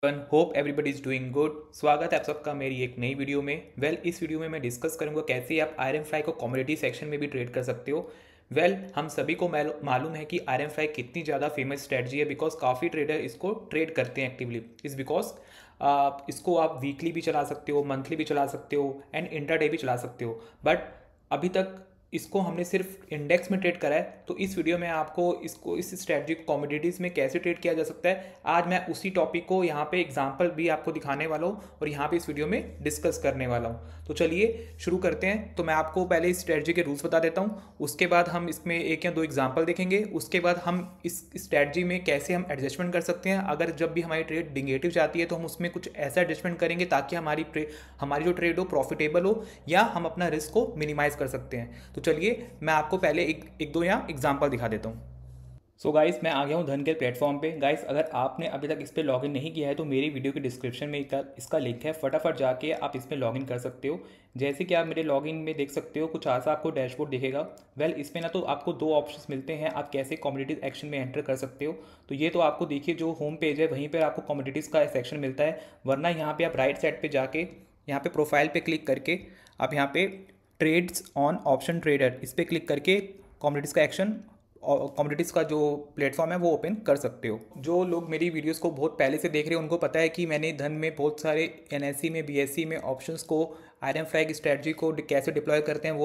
Hope everybody is doing good. स्वागत है आप सबका मेरी एक नई वीडियो में। इस वीडियो में मैं डिस्कस करूंगा कैसे आप आरएम फ्लाई को कमोडिटी सेक्शन में भी ट्रेड कर सकते हो। हम सभी को मालूम है कि आरएम फ्लाई कितनी ज़्यादा फेमस स्ट्रेटजी है, बिकॉज काफ़ी ट्रेडर इसको ट्रेड करते हैं एक्टिवली। इस बिकॉज इसको आप वीकली भी चला सकते हो, मंथली भी चला सकते हो एंड इंटरडे भी चला सकते हो। बट अभी तक इसको हमने सिर्फ इंडेक्स में ट्रेड करा है, तो इस वीडियो में आपको इस स्ट्रेटजी को कमोडिटीज़ में कैसे ट्रेड किया जा सकता है, आज मैं उसी टॉपिक को यहाँ पे एग्जांपल भी आपको दिखाने वाला हूँ और यहाँ पे इस वीडियो में डिस्कस करने वाला हूँ। तो चलिए शुरू करते हैं। तो मैं आपको पहले इस स्ट्रेटजी के रूल्स बता देता हूँ, उसके बाद हम इसमें एक या दो एग्जाम्पल देखेंगे, उसके बाद हम इस स्ट्रेटजी में कैसे हम एडजस्टमेंट कर सकते हैं। अगर जब भी हमारी ट्रेड निगेटिव जाती है तो हम उसमें कुछ ऐसा एडजस्टमेंट करेंगे ताकि हमारी जो ट्रेड हो प्रॉफिटेबल हो या हम अपना रिस्क को मिनिमाइज कर सकते हैं। तो चलिए मैं आपको पहले एक दो यहाँ एग्जाम्पल दिखा देता हूँ। सो गाइस, मैं आ गया हूँ धन के प्लेटफॉर्म पे। गाइस, अगर आपने अभी तक इस पर लॉगिन नहीं किया है तो मेरी वीडियो के डिस्क्रिप्शन में इसका लिंक है, फटाफट जाके आप इसमें लॉगिन कर सकते हो। जैसे कि आप मेरे लॉगिन में देख सकते हो, कुछ ऐसा आपको डैशबोर्ड दिखेगा। इसमें ना तो आपको दो ऑप्शंस मिलते हैं, आप कैसे कमोडिटीज एक्शन में एंटर कर सकते हो। तो ये तो आपको देखिए जो होम पेज है वहीं पर आपको कमोडिटीज़ का सेक्शन मिलता है, वरना यहाँ पर आप राइट साइड पर जाके यहाँ पे प्रोफाइल पे क्लिक करके आप यहाँ पे ट्रेड्स ऑन ऑप्शन ट्रेडर इस पर क्लिक करके कमोडिटीज़ का एक्शन कमोडिटीज़ का जो प्लेटफॉर्म है वो ओपन कर सकते हो। जो लोग मेरी वीडियोस को बहुत पहले से देख रहे हैं उनको पता है कि मैंने धन में बहुत सारे एनएससी में, बीएससी में ऑप्शंस को, आरएम फ्लाई की स्ट्रेटजी को कैसे डिप्लॉय करते हैं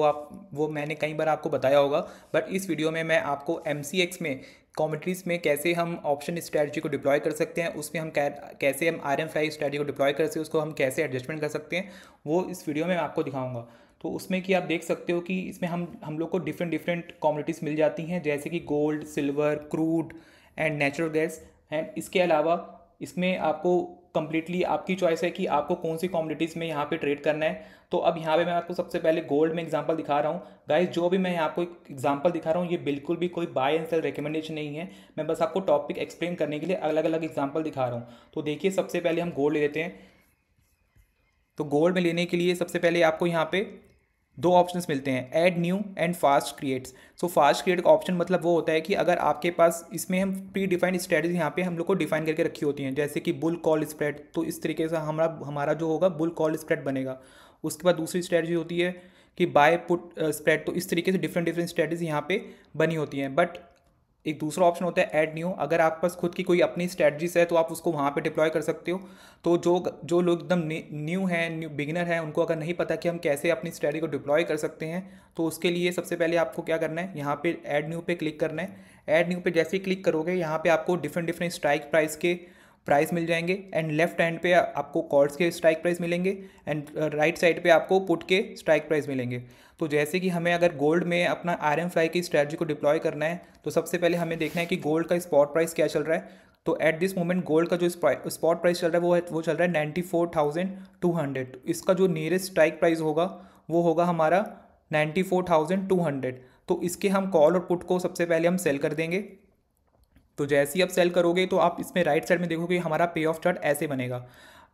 वो मैंने कई बार आपको बताया होगा। बट इस वीडियो में मैं आपको एमसीएक्स में कमोडिटीज़ में कैसे हम ऑप्शन स्ट्रेटजी को डिप्लॉय कर सकते हैं, उसमें हम कैसे हम आरएम फ्लाई स्ट्रेटजी को डिप्लॉय कर सकते हैं, उसको हम कैसे एडजस्टमेंट कर सकते हैं, वो इस वीडियो में मैं आपको दिखाऊंगा। तो उसमें कि आप देख सकते हो कि इसमें हम लोग को डिफरेंट कमोडिटीज़ मिल जाती हैं, जैसे कि gold, silver, crude and natural gas. And इसके अलावा इसमें आपको कम्प्लीटली आपकी चॉइस है कि आपको कौन सी कमोडिटीज़ में यहाँ पे ट्रेड करना है। तो अब यहाँ पे मैं आपको सबसे पहले गोल्ड में एग्जांपल दिखा रहा हूँ। गाइस, जो भी मैं यहाँ आपको एग्जांपल दिखा रहा हूँ ये बिल्कुल भी कोई बाय एंड सेल रिकमेंडेशन नहीं है, मैं बस आपको टॉपिक एक्सप्लेन करने के लिए अलग अलग एग्जाम्पल दिखा रहा हूँ। तो देखिए, सबसे पहले हम गोल्ड ले लेते हैं। तो गोल्ड में लेने के लिए सबसे पहले आपको यहाँ पे दो ऑप्शंस मिलते हैं, add new and fast creates. So fast create का ऑप्शन मतलब वो होता है कि अगर आपके पास इसमें हम प्री डिफाइंड स्ट्रेटजी यहाँ पे हम लोग को डिफाइन करके रखी होती हैं, जैसे कि बुल कॉल स्प्रेड, तो इस तरीके से हमारा जो होगा बुल कॉल स्प्रेड बनेगा। उसके बाद दूसरी स्ट्रेटजी होती है कि बाय पुट स्प्रेड, तो इस तरीके से डिफरेंट स्ट्रेटजीज यहाँ पे बनी होती हैं। बट एक दूसरा ऑप्शन होता है ऐड न्यू। अगर आपके पास खुद की कोई अपनी स्ट्रेटजीज है तो आप उसको वहाँ पे डिप्लॉय कर सकते हो। तो जो लोग एकदम न्यू हैं, न्यू बिगिनर हैं, उनको अगर नहीं पता कि हम कैसे अपनी स्ट्रेटजी को डिप्लॉय कर सकते हैं, तो उसके लिए सबसे पहले आपको क्या करना है, यहाँ पे ऐड न्यू पे क्लिक करना है। ऐड न्यू पे जैसे ही क्लिक करोगे यहाँ पे आपको डिफरेंट स्ट्राइक प्राइस के प्राइस मिल जाएंगे, एंड लेफ्ट हैंड पे आपको कॉल्स के स्ट्राइक प्राइस मिलेंगे एंड राइट साइड पे आपको पुट के स्ट्राइक प्राइस मिलेंगे। तो जैसे कि हमें अगर गोल्ड में अपना आरएम फ्लाई की स्ट्रेटजी को डिप्लॉय करना है तो सबसे पहले हमें देखना है कि गोल्ड का स्पॉट प्राइस क्या चल रहा है। तो एट दिस मोमेंट गोल्ड का जो स्पॉट प्राइस चल रहा है वो चल रहा है 94,200। इसका जो नियरेस्ट स्ट्राइक प्राइस होगा वो होगा हमारा 94,200। तो इसके हम कॉल और पुट को सबसे पहले हम सेल कर देंगे। तो जैसे ही आप सेल करोगे तो आप इसमें राइट साइड में देखोगे हमारा पे ऑफ चार्ट ऐसे बनेगा,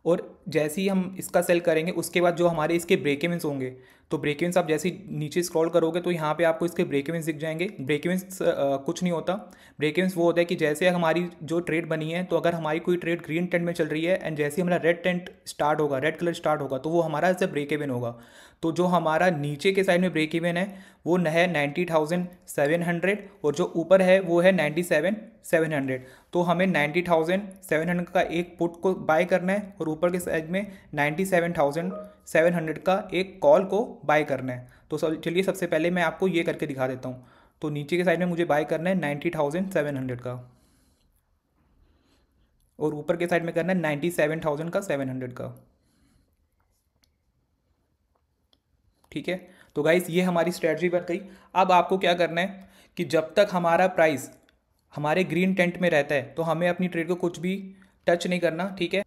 और जैसे ही हम इसका सेल करेंगे उसके बाद जो हमारे इसके ब्रेक इवेंस होंगे, तो ब्रेक इवेंस आप जैसे ही नीचे स्क्रॉल करोगे तो यहाँ पे आपको इसके ब्रेक इवेंस दिख जाएंगे। ब्रेक इवेंस कुछ नहीं होता, ब्रेक इवेंस वो होता है कि जैसे हमारी जो ट्रेड बनी है, तो अगर हमारी कोई ट्रेड ग्रीन टेंट में चल रही है एंड जैसे ही हमारा रेड टेंट स्टार्ट होगा, रेड कलर स्टार्ट होगा, तो वो हमारा ऐसे ब्रेक इवन होगा। तो जो हमारा नीचे के साइड में ब्रेक इवन है वो है 90,700 और जो ऊपर है वो है 97,700। तो हमें 90,700 का एक पुट को बाय करना है और ऊपर के साइड में 97,700 का एक कॉल को बाय करना है। तो चलिए सबसे पहले मैं आपको ये करके दिखा देता हूँ। तो नीचे के साइड में मुझे बाय करना है 90,700 का और ऊपर के साइड में करना है 97,000 का 700 का। ठीक है, तो गाइस ये हमारी स्ट्रेटजी बन गई। अब आपको क्या करना है कि जब तक हमारा प्राइस हमारे ग्रीन टेंट में रहता है तो हमें अपनी ट्रेड को कुछ भी टच नहीं करना। ठीक है,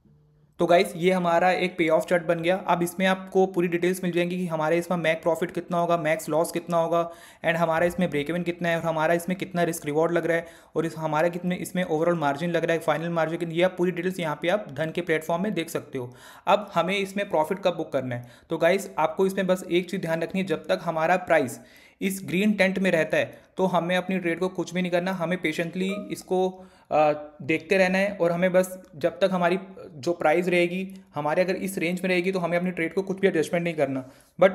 तो गाइस ये हमारा एक पे ऑफ चार्ट बन गया। अब इसमें आपको पूरी डिटेल्स मिल जाएंगी कि हमारे इसमें मैक्स प्रॉफिट कितना होगा, मैक्स लॉस कितना होगा, एंड हमारा इसमें ब्रेक इवन कितना है, और हमारा इसमें कितना रिस्क रिवॉर्ड लग रहा है, और हमारा कितने इसमें ओवरऑल मार्जिन लग रहा है, फाइनल मार्जिन। ये आप पूरी डिटेल्स यहाँ पे आप धन के प्लेटफॉर्म में देख सकते हो। अब हमें इसमें प्रॉफिट कब बुक करना है, तो गाइस आपको इसमें बस एक चीज़ ध्यान रखनी है, जब तक हमारा प्राइस इस ग्रीन टेंट में रहता है तो हमें अपनी ट्रेड को कुछ भी नहीं करना, हमें पेशेंटली इसको देखते रहना है और हमें बस जब तक हमारी जो प्राइस रहेगी हमारे अगर इस रेंज में रहेगी तो हमें अपनी ट्रेड को कुछ भी एडजस्टमेंट नहीं करना। बट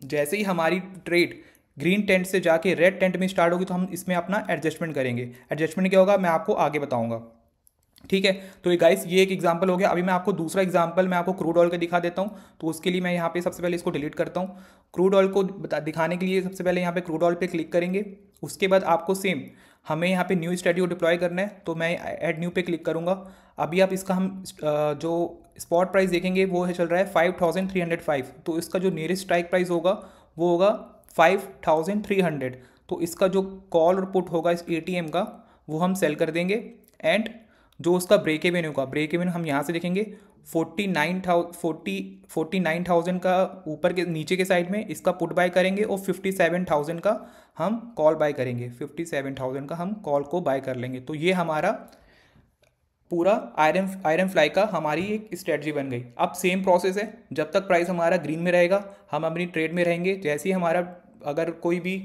जैसे ही हमारी ट्रेड ग्रीन टेंट से जाके रेड टेंट में स्टार्ट होगी तो हम इसमें अपना एडजस्टमेंट करेंगे। एडजस्टमेंट क्या होगा मैं आपको आगे बताऊंगा, ठीक है। तो ये गाइस ये एक एग्जांपल हो गया। अभी मैं आपको दूसरा एग्जांपल मैं आपको क्रूड ऑयल का दिखा देता हूँ। तो उसके लिए मैं यहाँ पे सबसे पहले इसको डिलीट करता हूँ। क्रूड ऑयल को दिखाने के लिए सबसे पहले यहाँ पे क्रूड ऑयल पे क्लिक करेंगे। उसके बाद आपको सेम हमें यहाँ पे न्यू स्ट्रेटजी को डिप्लॉय करना है, तो मैं ऐड न्यू पे क्लिक करूँगा। अभी आप इसका हम जो स्पॉट प्राइस देखेंगे वो है चल रहा है 5305। तो इसका जो नियरेस्ट स्ट्राइक प्राइस होगा वो होगा 5300। तो इसका जो कॉल और पुट होगा इस ATM का वो हम सेल कर देंगे। एंड जो उसका ब्रेक इवन होगा, ब्रेक इवन हम यहाँ से देखेंगे 49,000 का ऊपर के नीचे के साइड में इसका पुट बाय करेंगे और 57,000 का हम कॉल बाय करेंगे। 57,000 का हम कॉल को बाय कर लेंगे। तो ये हमारा पूरा आयरन फ्लाई का हमारी एक स्ट्रेटजी बन गई। अब सेम प्रोसेस है, जब तक प्राइस हमारा ग्रीन में रहेगा हम अपनी ट्रेड में रहेंगे। जैसे ही हमारा अगर कोई भी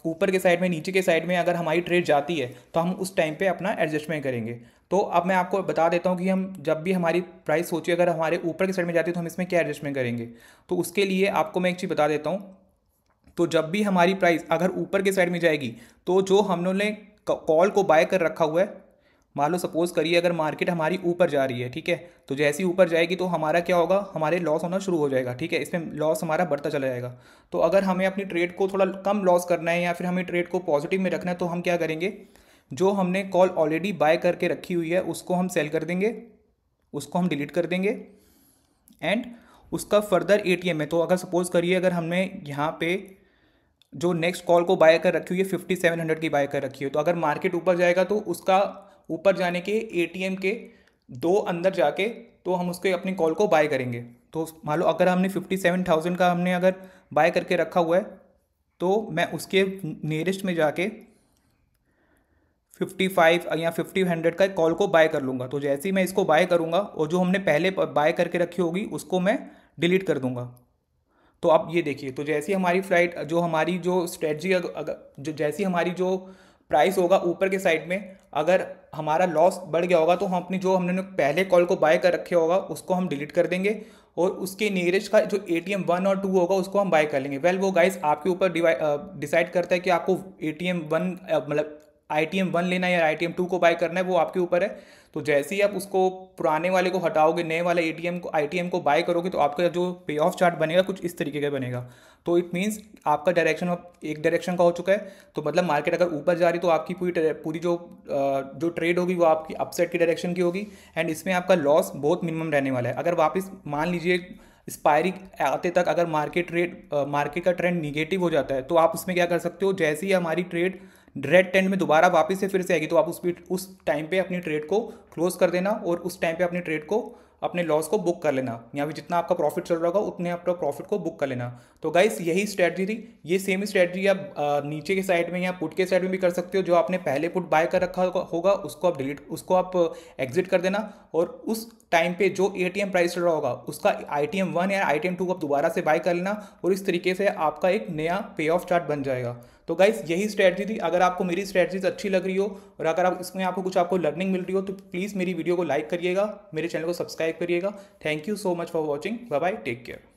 ऊपर के साइड में नीचे के साइड में अगर हमारी ट्रेड जाती है तो हम उस टाइम पे अपना एडजस्टमेंट करेंगे। तो अब मैं आपको बता देता हूँ कि हम जब भी हमारी प्राइस सोचिए अगर हमारे ऊपर के साइड में जाती है तो हम इसमें क्या एडजस्टमेंट करेंगे। तो उसके लिए आपको मैं एक चीज़ बता देता हूँ। तो जब भी हमारी प्राइस अगर ऊपर के साइड में जाएगी तो जो हम लोगों ने कॉल को बाय कर रखा हुआ है, मान लो सपोज करिए अगर मार्केट हमारी ऊपर जा रही है, ठीक है, तो जैसी ऊपर जाएगी तो हमारा क्या होगा, हमारे लॉस होना शुरू हो जाएगा, ठीक है, इसमें लॉस हमारा बढ़ता चला जाएगा। तो अगर हमें अपनी ट्रेड को थोड़ा कम लॉस करना है या फिर हमें ट्रेड को पॉजिटिव में रखना है तो हम क्या करेंगे, जो हमने कॉल ऑलरेडी बाय करके रखी हुई है उसको हम सेल कर देंगे, उसको हम डिलीट कर देंगे। एंड उसका फर्दर ATM में, तो अगर सपोज करिए अगर हमने यहाँ पे जो नेक्स्ट कॉल को बाय कर रखी हुई है 5700 की बाय कर रखी है, तो अगर मार्केट ऊपर जाएगा तो उसका ऊपर जाने के ATM के दो अंदर जाके तो हम उसके अपनी कॉल को बाय करेंगे। तो मान लो अगर हमने 57,000 का हमने अगर बाय करके रखा हुआ है तो मैं उसके नियरेस्ट में जाके 55 या 50 का कॉल को बाय कर लूँगा। तो जैसे ही मैं इसको बाय करूँगा और जो हमने पहले बाय करके रखी होगी उसको मैं डिलीट कर दूँगा। तो आप ये देखिए, तो जैसी हमारी फ्लाइट जो हमारी जो स्ट्रेटजी जो जैसी हमारी जो प्राइस होगा ऊपर के साइड में अगर हमारा लॉस बढ़ गया होगा तो हम अपनी जो हमने पहले कॉल को बाय कर रखे होगा उसको हम डिलीट कर देंगे और उसके नियरेस्ट का जो ATM 1 और 2 होगा उसको हम बाय कर लेंगे। वेल वो गाइस आपके ऊपर डिसाइड करता है कि आपको ATM 1 मतलब ITM 1 लेना है या ITM 2 को बाय करना है, वो आपके ऊपर है। तो जैसे ही आप उसको पुराने वाले को हटाओगे, नए वाले ITM को बाय करोगे तो आपका जो पे ऑफ चार्ट बनेगा कुछ इस तरीके का बनेगा। तो इट मीन्स आपका डायरेक्शन एक डायरेक्शन का हो चुका है। तो मतलब मार्केट अगर ऊपर जा रही तो आपकी पूरी जो ट्रेड होगी वो आपकी अपसाइड की डायरेक्शन की होगी एंड इसमें आपका लॉस बहुत मिनिमम रहने वाला है। अगर वापस मान लीजिए एक्सपायरी आते तक अगर मार्केट का ट्रेंड निगेटिव हो जाता है तो आप उसमें क्या कर सकते हो, जैसे ही हमारी ट्रेड रेड टेंट में दोबारा वापस से फिर से आएगी तो आप उस टाइम पे अपनी ट्रेड को क्लोज कर देना और उस टाइम पे अपनी ट्रेड को अपने लॉस को बुक कर लेना, या फिर जितना आपका प्रॉफिट चल रहा होगा उतने आपका प्रॉफिट को बुक कर लेना। तो गाइस यही स्ट्रेटजी थी। ये सेम स्ट्रेटजी आप नीचे के साइड में या पुट के साइड में भी कर सकते हो। जो आपने पहले पुट बाय कर रखा होगा उसको आप एग्जिट कर देना और उस टाइम पे जो ATM प्राइस चल रहा होगा उसका ITM 1 या ITM 2 को आप दोबारा से बाय कर लेना और इस तरीके से आपका एक नया पे ऑफ चार्ट बन जाएगा। तो गाइस यही स्ट्रेटजी थी। अगर आपको मेरी स्ट्रेटजीज अच्छी लग रही हो और अगर आप इसमें आपको लर्निंग मिल रही हो तो प्लीज़ मेरी वीडियो को लाइक करिएगा, मेरे चैनल को सब्सक्राइब करिएगा। Thank you so much for watching. Bye bye, take care.